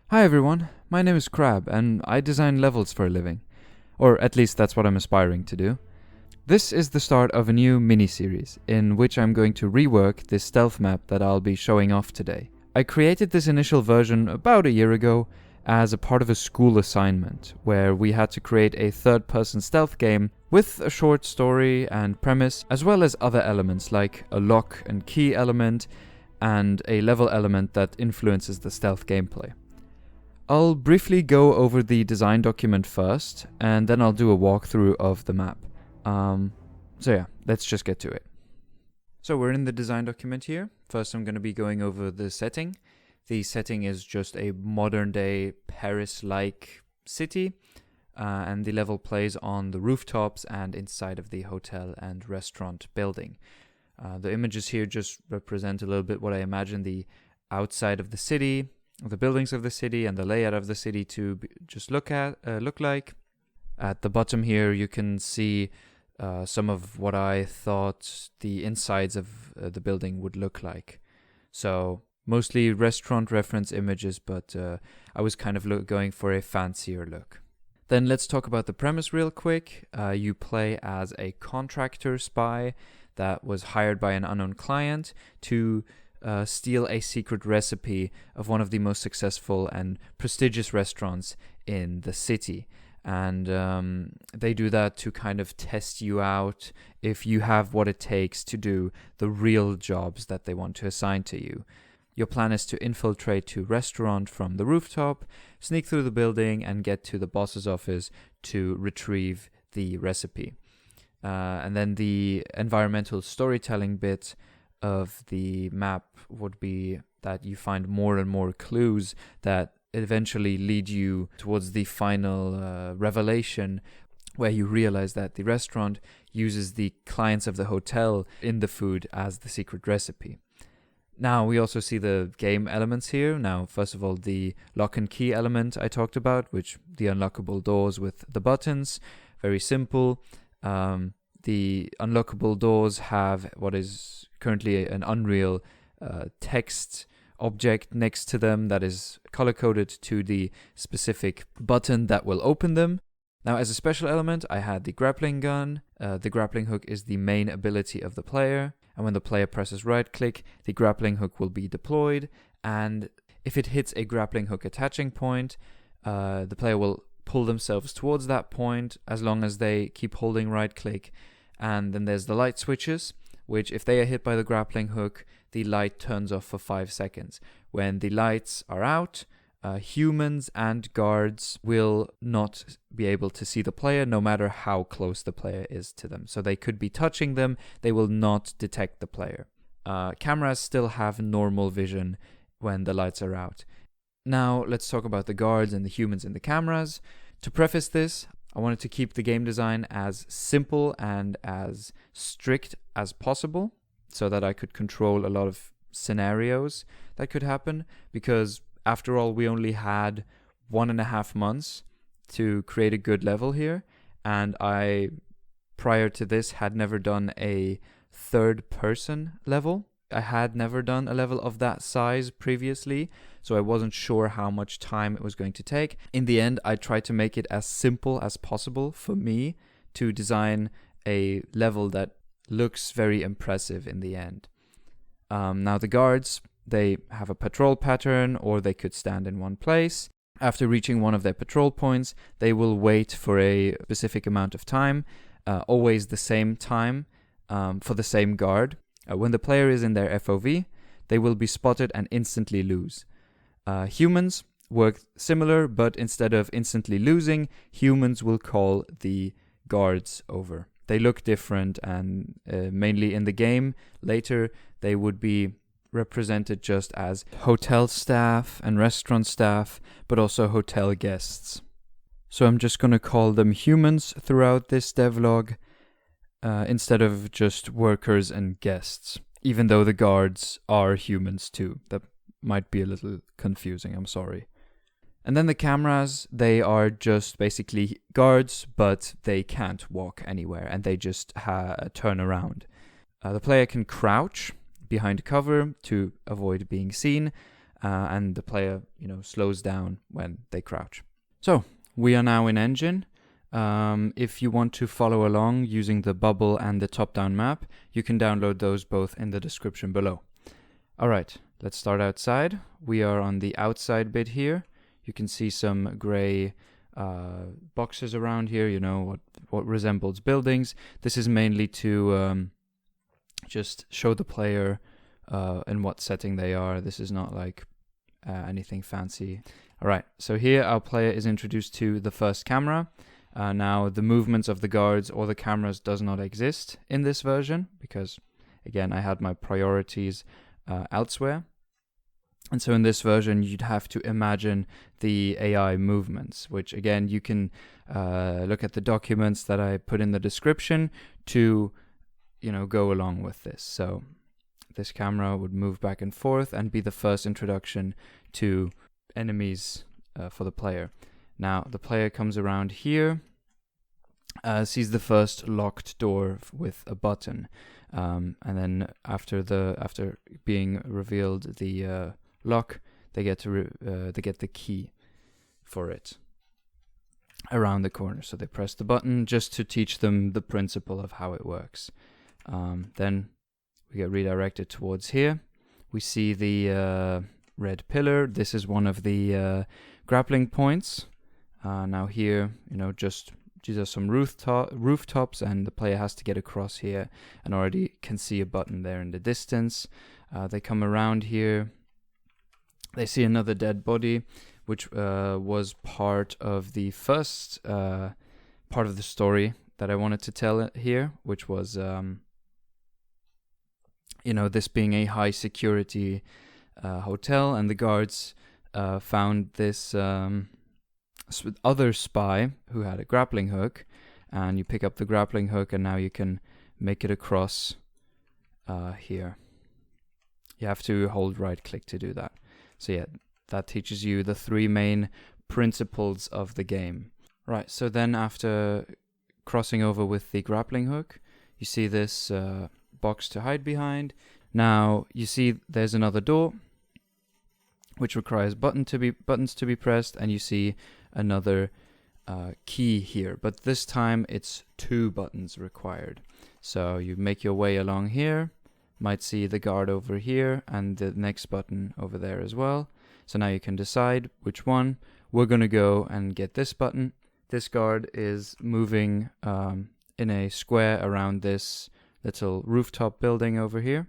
Hi everyone, my name is Crab and I design levels for a living. Or at least that's what I'm aspiring to do. This is the start of a new mini-series in which I'm going to rework this stealth map that I'll be showing off today. I created this initial version about a year ago as a part of a school assignment where we had to create a third-person stealth game with a short story and premise, as well as other elements like a lock and key element and a level element that influences the stealth gameplay. I'll briefly go over the design document first, and then I'll do a walkthrough of the map. Let's just get to it. So we're in the design document here. First I'm going to be going over the setting. The setting is just a modern-day Paris-like city, and the level plays on the rooftops and inside of the hotel and restaurant building. The images here just represent a little bit what I imagine the outside of the city, the buildings of the city and the layout of the city to just look like. At the bottom here you can see some of what I thought the insides of the building would look like. So mostly restaurant reference images, but I was kind of going for a fancier look. Then let's talk about the premise real quick. You play as a contractor spy that was hired by an unknown client to steal a secret recipe of one of the most successful and prestigious restaurants in the city. And they do that to kind of test you out if you have what it takes to do the real jobs that they want to assign to you. Your plan is to infiltrate the restaurant from the rooftop, sneak through the building, and get to the boss's office to retrieve the recipe. And then the environmental storytelling bit of the map would be that you find more and more clues that eventually lead you towards the final revelation, where you realize that the restaurant uses the clients of the hotel in the food as the secret recipe. Now we also see the game elements here. Now, first of all, the lock and key element I talked about, which the unlockable doors with the buttons, very simple. The unlockable doors have what is currently an Unreal text object next to them that is color-coded to the specific button that will open them. Now, as a special element, I had the grappling gun. The grappling hook is the main ability of the player, and when the player presses right-click, the grappling hook will be deployed, and if it hits a grappling hook attaching point, the player will pull themselves towards that point as long as they keep holding right-click. And then there's the light switches, which if they are hit by the grappling hook, the light turns off for 5 seconds. When the lights are out, humans and guards will not be able to see the player no matter how close the player is to them. So they could be touching them, they will not detect the player. Cameras still have normal vision when the lights are out. Now let's talk about the guards and the humans in the cameras. To preface this, I wanted to keep the game design as simple and as strict as possible so that I could control a lot of scenarios that could happen, because after all, we only had 1.5 months to create a good level here, and I, prior to this, had never done a third-person level. I had never done a level of that size previously, so I wasn't sure how much time it was going to take. In the end, I tried to make it as simple as possible for me to design a level that looks very impressive in the end. Now the guards, they have a patrol pattern, or they could stand in one place. After reaching one of their patrol points, they will wait for a specific amount of time, always the same time for the same guard. When the player is in their FOV, they will be spotted and instantly lose. Humans work similar, but instead of instantly losing, humans will call the guards over. They look different, and mainly in the game later they would be represented just as hotel staff and restaurant staff, but also hotel guests. So I'm just going to call them humans throughout this devlog, instead of just workers and guests, even though the guards are humans too. That might be a little confusing, I'm sorry. And then the cameras, they are just basically guards, but they can't walk anywhere, and they just turn around. The player can crouch behind cover to avoid being seen, and the player, slows down when they crouch. So we are now in Engine. If you want to follow along using the bubble and the top-down map, you can download those both in the description below. All right, let's start outside. We are on the outside bit here. You can see some gray boxes around here, what resembles buildings. This is mainly to just show the player in what setting they are. This is not like anything fancy. All right, so here our player is introduced to the first camera. Now the movements of the guards or the cameras does not exist in this version because, again, I had my priorities elsewhere. And so in this version, you'd have to imagine the AI movements, which, again, you can look at the documents that I put in the description to, go along with this. So this camera would move back and forth and be the first introduction to enemies for the player. Now the player comes around here, sees the first locked door with a button, and then after being revealed the lock, they get the key for it around the corner. So they press the button just to teach them the principle of how it works. Then we get redirected towards here. We see the red pillar. This is one of the grappling points. Now here, these are some rooftops, and the player has to get across here and already can see a button there in the distance. They come around here. They see another dead body, which was part of the first part of the story that I wanted to tell here, which was, this being a high security hotel, and the guards found this other spy who had a grappling hook, and you pick up the grappling hook, and now you can make it across here. You have to hold right click to do that. So yeah, that teaches you the three main principles of the game. Right, so then after crossing over with the grappling hook, you see this box to hide behind. Now you see there's another door which requires buttons to be pressed, and you see another key here, but this time it's 2 buttons required. So you make your way along here, might see the guard over here and the next button over there as well. So now you can decide which one. We're going to go and get this button. This guard is moving in a square around this little rooftop building over here.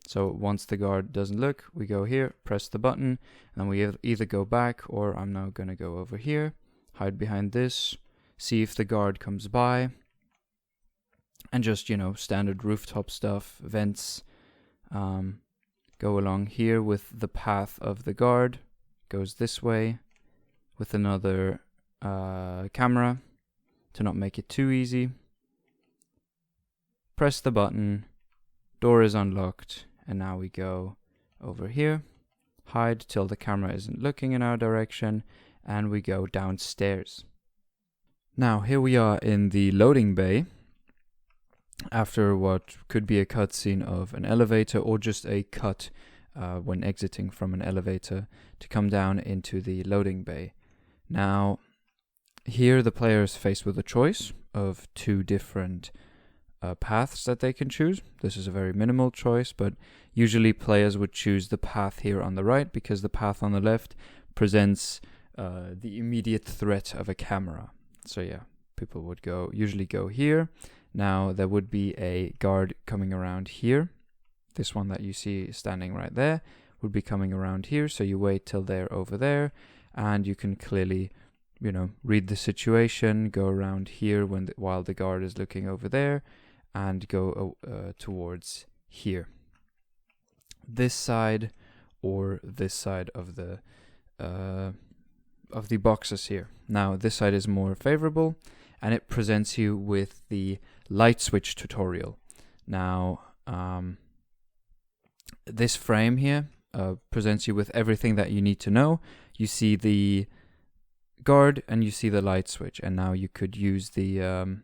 So once the guard doesn't look, we go here, press the button, and then we either go back, or I'm now going to go over here, hide behind this, see if the guard comes by, and just, standard rooftop stuff, vents. Go along here with the path of the guard, goes this way with another camera to not make it too easy. Press the button, door is unlocked, and now we go over here, hide till the camera isn't looking in our direction, and we go downstairs. Now here we are in the loading bay after what could be a cutscene of an elevator, or just a cut when exiting from an elevator to come down into the loading bay. Now here the player is faced with a choice of 2 different paths that they can choose. This is a very minimal choice, but usually players would choose the path here on the right, because the path on the left presents the immediate threat of a camera. So yeah, people would usually go here. Now there would be a guard coming around here. This one that you see standing right there would be coming around here, so you wait till they're over there, and you can clearly read the situation, go around here while the guard is looking over there, and go towards here. This side or this side of the boxes here. Now this side is more favorable, and it presents you with the light switch tutorial. Now this frame here presents you with everything that you need to know. You see the guard and you see the light switch, and now you could use the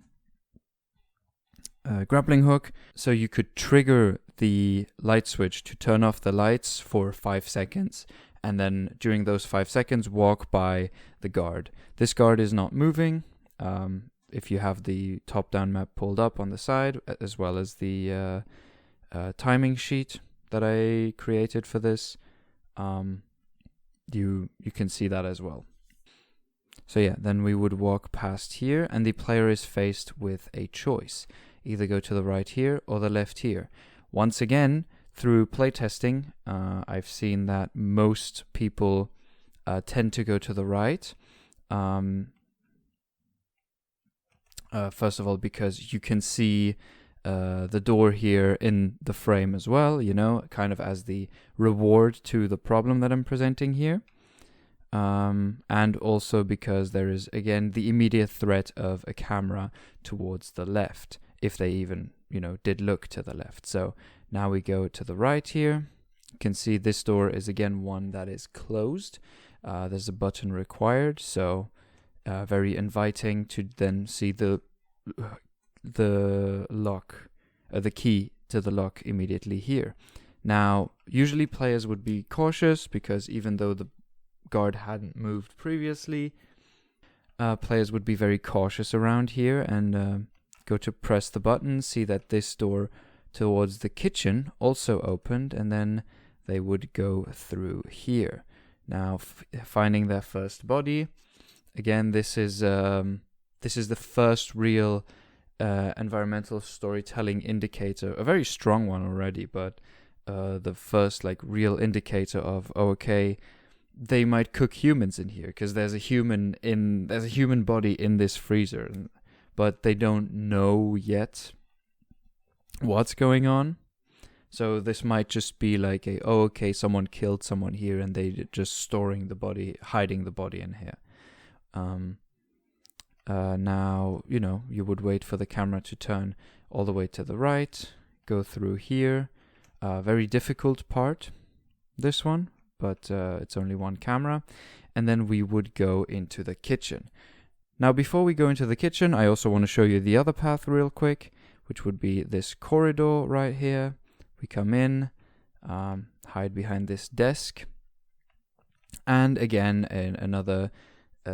grappling hook, so you could trigger the light switch to turn off the lights for 5 seconds, and then during those 5 seconds walk by the guard. This guard is not moving. If you have the top-down map pulled up on the side, as well as the timing sheet that I created for this, you can see that as well. So yeah, then we would walk past here, and the player is faced with a choice. Either go to the right here or the left here. Once again, through playtesting, I've seen that most people tend to go to the right. First of all, because you can see the door here in the frame as well, you know, kind of as the reward to the problem that I'm presenting here. And also because there is, again, the immediate threat of a camera towards the left, if they even, you know, did look to the left. So now we go to the right here. You can see this door is, again, one that is closed. There's a button required, so very inviting to then see the lock, the key to the lock immediately here. Now, usually players would be cautious because even though the guard hadn't moved previously, players would be very cautious around here and go to press the button, see that this door towards the kitchen also opened, and then they would go through here. Now, finding their first body, again, this is the first real environmental storytelling indicator, a very strong one already, but the first like real indicator of, oh, okay, they might cook humans in here because there's a human body in this freezer, but they don't know yet what's going on. So this might just be like someone killed someone here and they just storing the body, hiding the body in here. Now, you know, you would wait for the camera to turn all the way to the right, go through here. Very difficult part, this one, but it's only one camera. And then we would go into the kitchen. Now, before we go into the kitchen, I also want to show you the other path real quick, which would be this corridor right here. We come in, hide behind this desk. And again, in another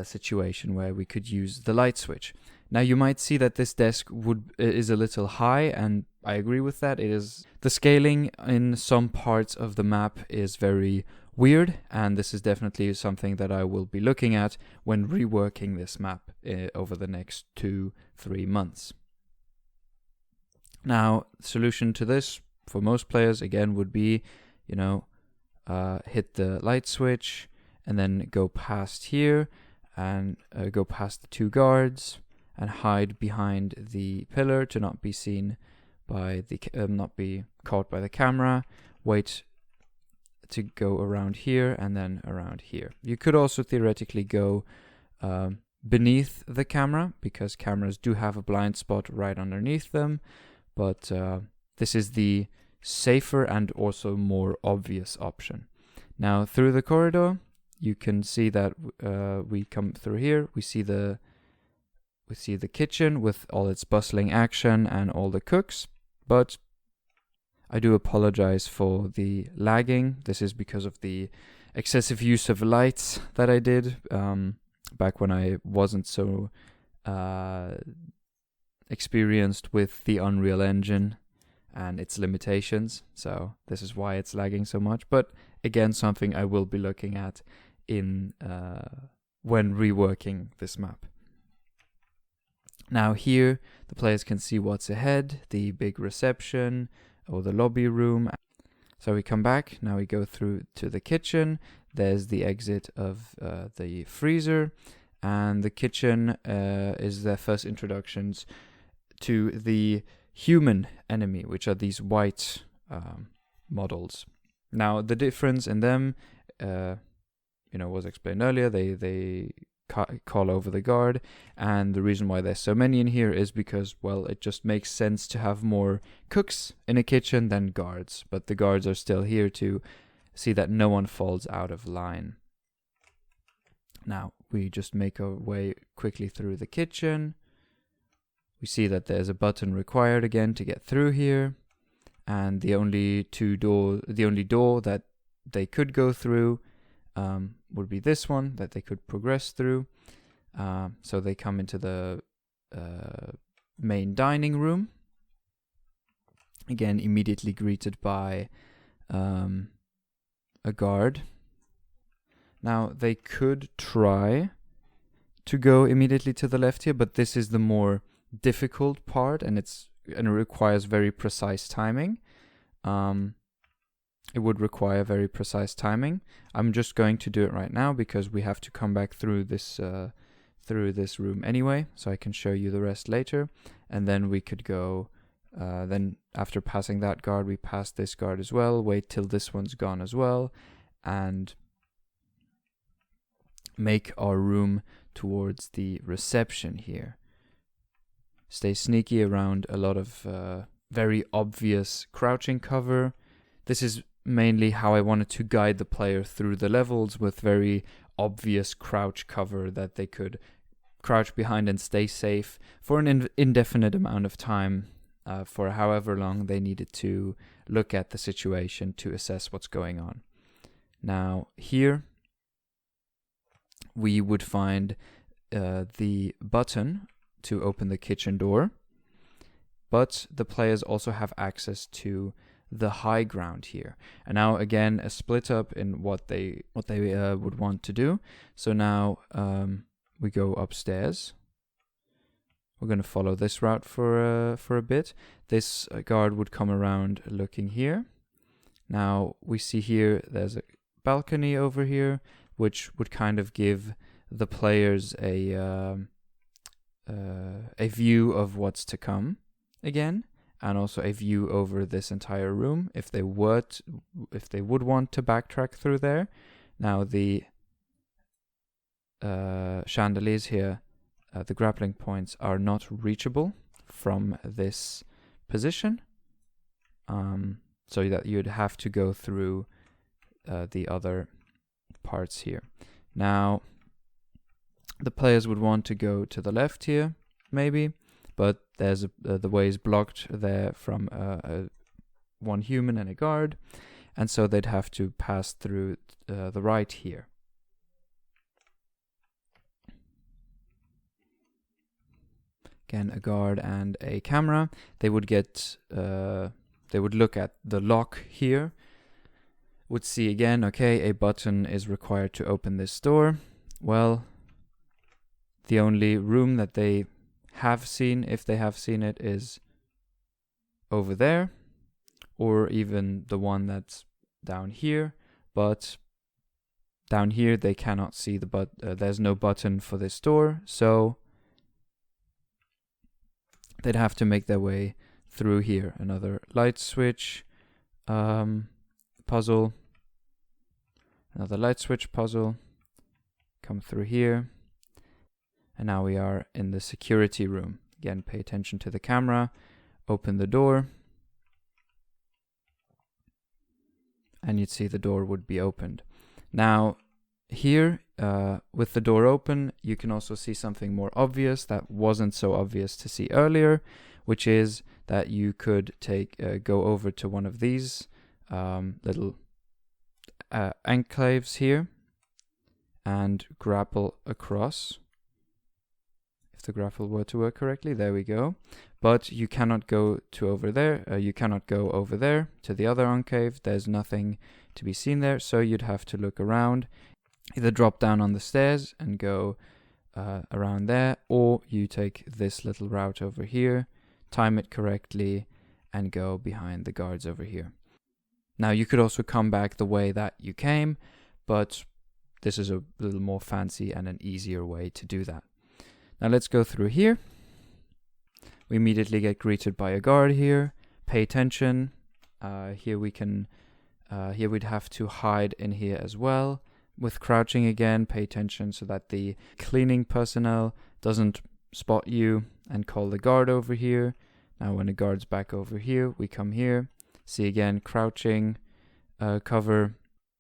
situation where we could use the light switch. Now, you might see that this desk is a little high, and I agree with that. It is. The scaling in some parts of the map is very weird, and this is definitely something that I will be looking at when reworking this map over the next 2-3 months. Now, the solution to this for most players, again, would be, you know, hit the light switch and then go past here and go past the 2 guards and hide behind the pillar to not be seen by the not be caught by the camera. Wait to go around here and then around here. You could also theoretically go beneath the camera because cameras do have a blind spot right underneath them, but this is the safer and also more obvious option. Now, through the corridor, you can see that we come through here. We see the kitchen with all its bustling action and all the cooks, but I do apologize for the lagging. This is because of the excessive use of lights that I did back when I wasn't so experienced with the Unreal Engine and its limitations. So this is why it's lagging so much. But again, something I will be looking at in when reworking this map. Now here, the players can see what's ahead, the big reception or the lobby room. So we come back, now we go through to the kitchen. There's the exit of the freezer, and the kitchen is their first introductions to the human enemy, which are these white models. Now the difference in them, was explained earlier. They call over the guard, and the reason why there's so many in here is because, well, it just makes sense to have more cooks in a kitchen than guards, but the guards are still here to see that no one falls out of line. Now we just make our way quickly through the kitchen. We see that there's a button required again to get through here, and the only door that they could go through would be this one that they could progress through. So they come into the main dining room. Again, immediately greeted by a guard. Now, they could try to go immediately to the left here, but this is the more difficult part, and it requires very precise timing. It would require very precise timing. I'm just going to do it right now because we have to come back through this room anyway, so I can show you the rest later. And then we could go, then after passing that guard, we pass this guard as well, wait till this one's gone as well, and make our room towards the reception here. Stay sneaky around a lot of very obvious crouching cover. This is mainly how I wanted to guide the player through the levels, with very obvious crouch cover that they could crouch behind and stay safe for an indefinite amount of time, for however long they needed to look at the situation to assess what's going on. Now here we would find the button to open the kitchen door, but the players also have access to the high ground here. And now again, a split up in what they would want to do. So now we go upstairs. We're going to follow this route for a bit. This guard would come around looking here. Now we see here there's a balcony over here, which would kind of give the players a view of what's to come again, and also a view over this entire room if they would want to backtrack through there. Now the chandeliers here, the grappling points, are not reachable from this position, so that you'd have to go through the other parts here. Now the players would want to go to the left here, maybe, but there's the way is blocked there from one human and a guard, and so they'd have to pass through the right here. Again, a guard and a camera. They would get they would look at the lock here, would see again, okay, a button is required to open this door. Well, the only room that they have seen, if they have seen it, is over there, or even the one that's down here. But down here they cannot see there's no button for this door, so they'd have to make their way through here. Another light switch puzzle, another light switch puzzle, come through here. And now we are in the security room. Again, pay attention to the camera, open the door, and you'd see the door would be opened. Now here, with the door open, you can also see something more obvious that wasn't so obvious to see earlier, which is that you could go over to one of these little enclaves here and grapple across. If the grapple were to work correctly, there we go. But you cannot go to over there. You cannot go over there to the other enclave. There's nothing to be seen there, so you'd have to look around. Either drop down on the stairs and go around there, or you take this little route over here, time it correctly, and go behind the guards over here. Now you could also come back the way that you came, but this is a little more fancy and an easier way to do that. Now let's go through here. We immediately get greeted by a guard here. Pay attention. Here we'd have to hide in here as well. With crouching again, pay attention so that the cleaning personnel doesn't spot you and call the guard over here. Now when the guard's back over here, we come here. See again, crouching cover,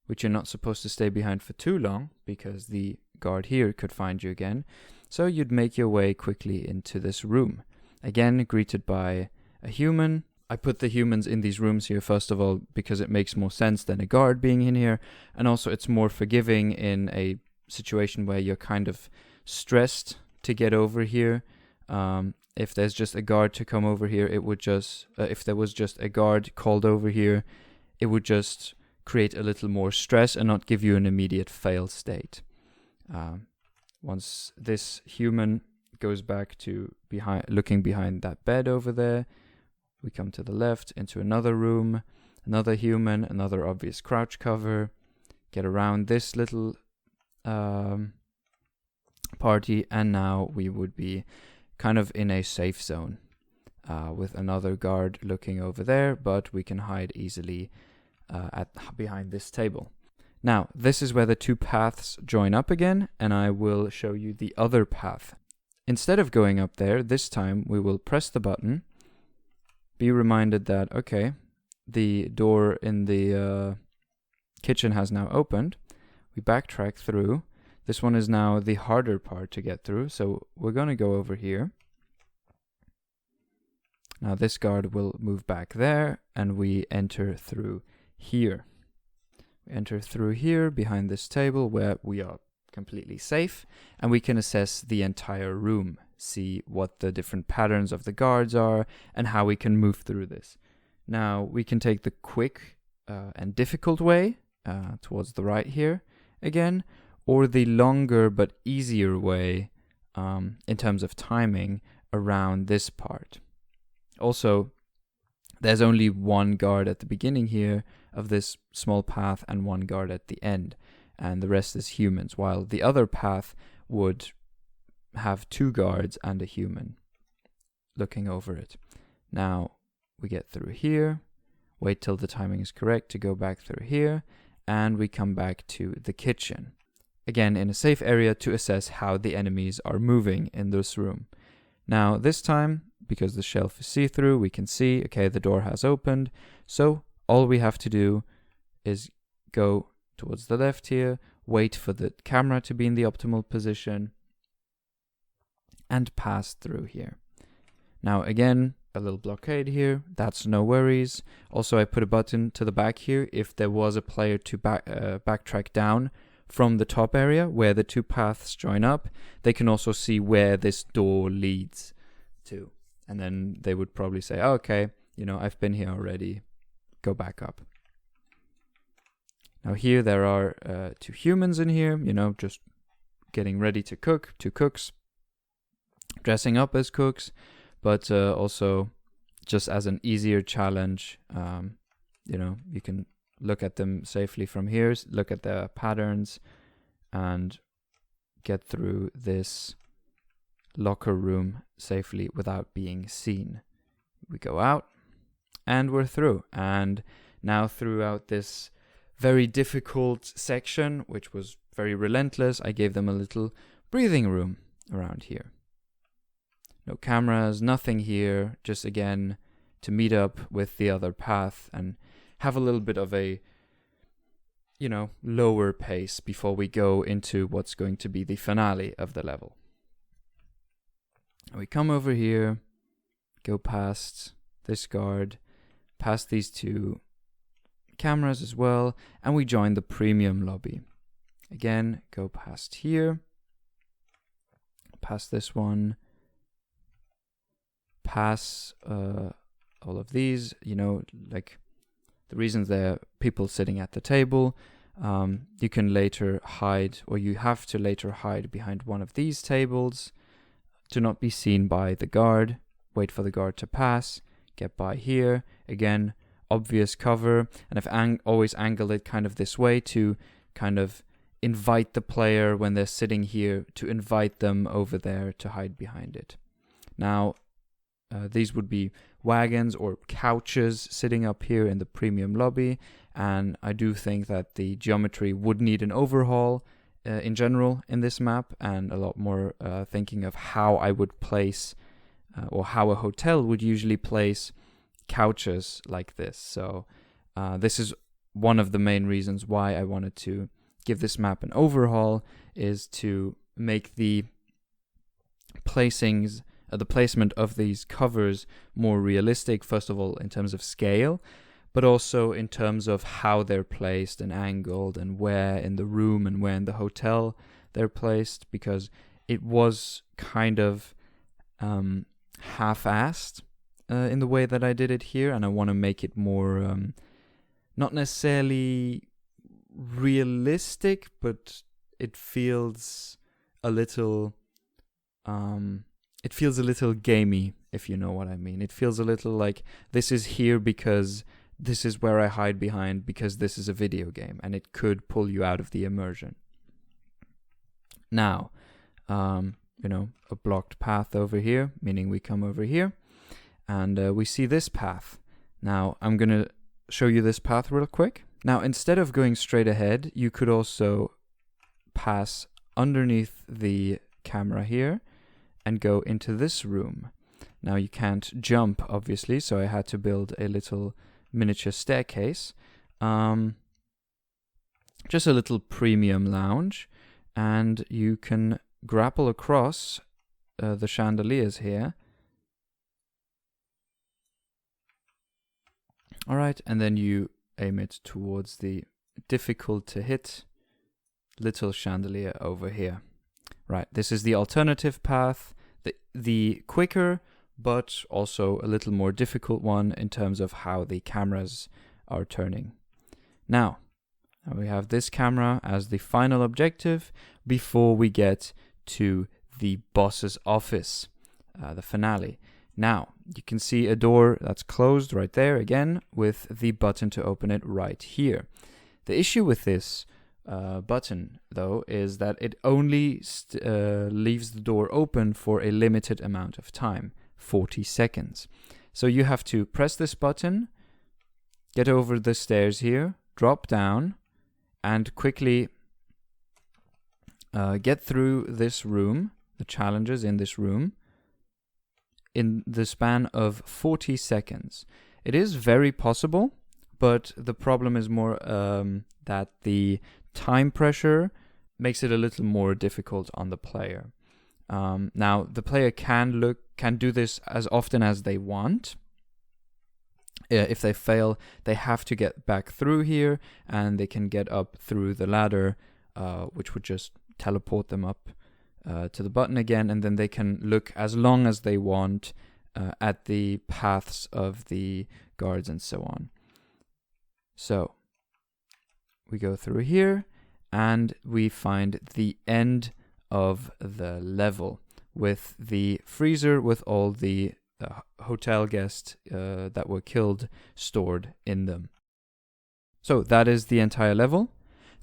which you're not supposed to stay behind for too long because the guard here could find you again. So you'd make your way quickly into this room. Again, greeted by a human. I put the humans in these rooms here, first of all, because it makes more sense than a guard being in here. And also it's more forgiving in a situation where you're kind of stressed to get over here. If there's just a guard to come over here, it would just, if there was just a guard called over here, it would just create a little more stress and not give you an immediate fail state. Once this human goes back to looking behind that bed over there, we come to the left into another room, another human, another obvious crouch cover, get around this little party, and now we would be kind of in a safe zone with another guard looking over there, but we can hide easily behind this table. Now, this is where the two paths join up again, and I will show you the other path. Instead of going up there, this time we will press the button, be reminded that, okay, the door in the kitchen has now opened. We backtrack through. This one is now the harder part to get through, so we're going to go over here. Now this guard will move back there, and we enter through here. We enter through here behind this table where we are completely safe, and we can assess the entire room, see what the different patterns of the guards are, and how we can move through this. Now we can take the quick and difficult way towards the right here again, or the longer but easier way in terms of timing around this part. Also, there's only one guard at the beginning here of this small path and one guard at the end, and the rest is humans, while the other path would have two guards and a human looking over it. Now we get through here, wait till the timing is correct to go back through here, and we come back to the kitchen. Again, in a safe area to assess how the enemies are moving in this room. Now this time, because the shelf is see-through, we can see, okay, the door has opened, so all we have to do is go towards the left here, wait for the camera to be in the optimal position, and pass through here. Now again, a little blockade here, that's no worries. Also, I put a button to the back here if there was a player to backtrack down from the top area where the two paths join up. They can also see where this door leads to, and then they would probably say, oh, okay, you know, I've been here already, go back up. Now here there are two humans in here, you know, just getting ready to cook, two cooks, dressing up as cooks, but also just as an easier challenge, you know, you can look at them safely from here, look at the patterns, and get through this locker room safely without being seen. We go out, and we're through. And now throughout this very difficult section, which was very relentless, I gave them a little breathing room around here. No cameras, nothing here, just again to meet up with the other path and have a little bit of a, you know, lower pace before we go into what's going to be the finale of the level. We come over here, go past this guard, past these two cameras as well, and we join the premium lobby. Again, go past here, past this one, pass all of these, you know, like the reasons there are people sitting at the table. You can later hide, or you have to later hide behind one of these tables to not be seen by the guard. Wait for the guard to pass, get by here. Again, obvious cover, and I've always angled it kind of this way to kind of invite the player when they're sitting here, to invite them over there to hide behind it. Now, these would be wagons or couches sitting up here in the premium lobby, and I do think that the geometry would need an overhaul in general in this map, and a lot more thinking of how I would place or how a hotel would usually place couches like this. So this is one of the main reasons why I wanted to give this map an overhaul, is to make the placings the placement of these covers more realistic, first of all in terms of scale, but also in terms of how they're placed and angled, and where in the room and where in the hotel they're placed, because it was kind of half-assed in the way that I did it here, and I want to make it more not necessarily realistic, but it feels a little gamey, if you know what I mean. It feels a little like this is here because this is where I hide behind, because this is a video game, and it could pull you out of the immersion. Now, a blocked path over here, meaning we come over here, and we see this path. Now, I'm going to show you this path real quick. Now, instead of going straight ahead, you could also pass underneath the camera here and go into this room. Now, you can't jump, obviously, so I had to build a little miniature staircase. Just a little premium lounge, and you can grapple across the chandeliers here. Alright, and then you aim it towards the difficult to hit little chandelier over here. Right, this is the alternative path, the quicker but also a little more difficult one in terms of how the cameras are turning. Now we have this camera as the final objective before we get to the boss's office, the finale. Now, you can see a door that's closed right there again with the button to open it right here. The issue with this button, though, is that it only leaves the door open for a limited amount of time, 40 seconds. So you have to press this button, get over the stairs here, drop down, and quickly get through this room, the challenges in this room, in the span of 40 seconds. It is very possible, but the problem is more that the time pressure makes it a little more difficult on the player. Now, the player can do this as often as they want. If they fail, they have to get back through here, and they can get up through the ladder, which would just teleport them up to the button again, and then they can look as long as they want at the paths of the guards and so on. So we go through here, and we find the end of the level with the freezer with all the hotel guests that were killed stored in them. So that is the entire level.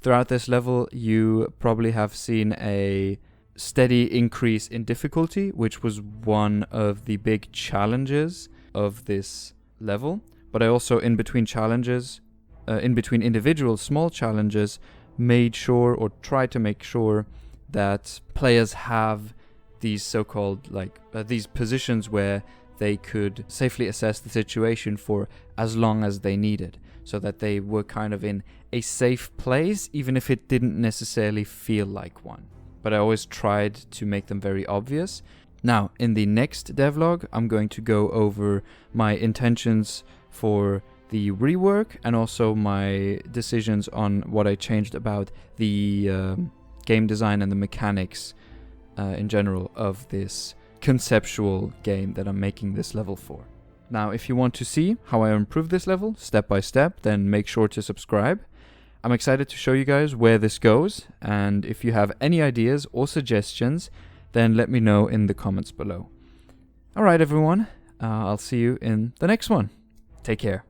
Throughout this level, you probably have seen a steady increase in difficulty, which was one of the big challenges of this level. But I also, in between challenges, in between individual small challenges, made sure, or tried to make sure, that players have these so-called these positions where they could safely assess the situation for as long as they needed, so that they were kind of in a safe place, even if it didn't necessarily feel like one. But I always tried to make them very obvious. Now, in the next devlog, I'm going to go over my intentions for the rework and also my decisions on what I changed about the game design and the mechanics in general of this conceptual game that I'm making this level for. Now, if you want to see how I improve this level step by step, then make sure to subscribe. I'm excited to show you guys where this goes, and if you have any ideas or suggestions, then let me know in the comments below. Alright everyone, I'll see you in the next one. Take care.